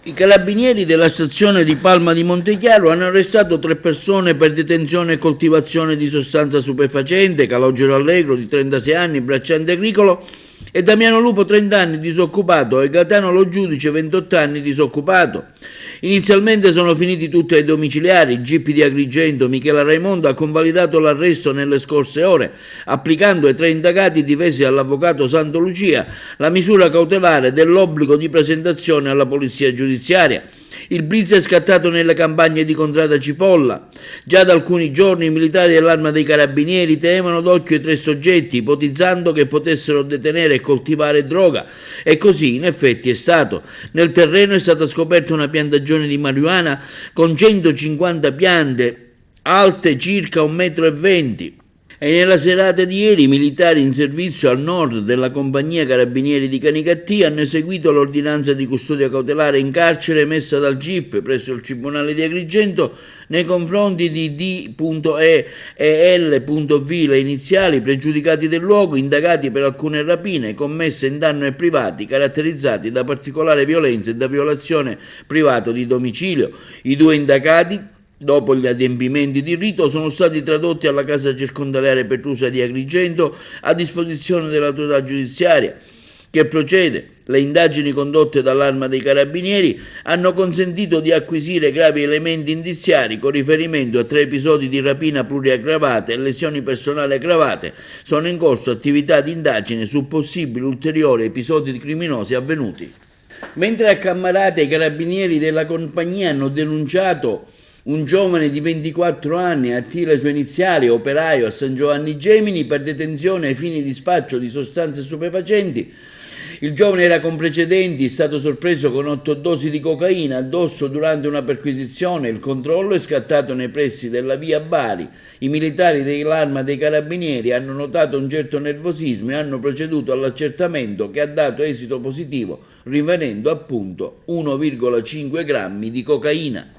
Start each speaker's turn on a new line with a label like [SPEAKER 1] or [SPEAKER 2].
[SPEAKER 1] I carabinieri della stazione di Palma di Montechiaro hanno arrestato 3 persone per detenzione e coltivazione di sostanza stupefacente: Calogero Allegro, di 36 anni, bracciante agricolo, e Damiano Lupo, 30 anni, disoccupato, e Gaetano Lo Giudice, 28 anni, disoccupato. Inizialmente sono finiti tutti ai domiciliari. Il GIP di Agrigento, Michela Raimondo, ha convalidato l'arresto nelle scorse ore, applicando ai 3 indagati difesi dall'avvocato Santo Lucia la misura cautelare dell'obbligo di presentazione alla polizia giudiziaria. Il blitz è scattato nelle campagne di Contrada Cipolla. Già da alcuni giorni i militari dell'Arma dei Carabinieri tenevano d'occhio i 3 soggetti, ipotizzando che potessero detenere e coltivare droga, e così in effetti è stato. Nel terreno è stata scoperta una piantagione di marijuana con 150 piante, alte circa 1,20 m. E nella serata di ieri i militari in servizio al nord della compagnia Carabinieri di Canicattì hanno eseguito l'ordinanza di custodia cautelare in carcere emessa dal GIP presso il Tribunale di Agrigento nei confronti di D.E. e L.V, le iniziali, pregiudicati del luogo, indagati per alcune rapine commesse in danno ai privati, caratterizzati da particolare violenza e da violazione privato di domicilio. I 2 indagati, dopo gli adempimenti di rito, sono stati tradotti alla casa circondariale Petrusa di Agrigento a disposizione dell'autorità giudiziaria, che procede. Le indagini condotte dall'Arma dei Carabinieri hanno consentito di acquisire gravi elementi indiziari con riferimento a 3 episodi di rapina pluriaggravata e lesioni personali aggravate. Sono in corso attività di indagine su possibili ulteriori episodi criminosi avvenuti. Mentre a Cammarate i carabinieri della compagnia hanno denunciato un giovane di 24 anni, Attila le sue iniziali, operaio a San Giovanni Gemini, per detenzione ai fini di spaccio di sostanze stupefacenti. Il giovane era con precedenti, è stato sorpreso con 8 dosi di cocaina addosso durante una perquisizione. Il controllo è scattato nei pressi della via Bari. I militari dell'Arma dei Carabinieri hanno notato un certo nervosismo e hanno proceduto all'accertamento, che ha dato esito positivo, rinvenendo appunto 1,5 grammi di cocaina.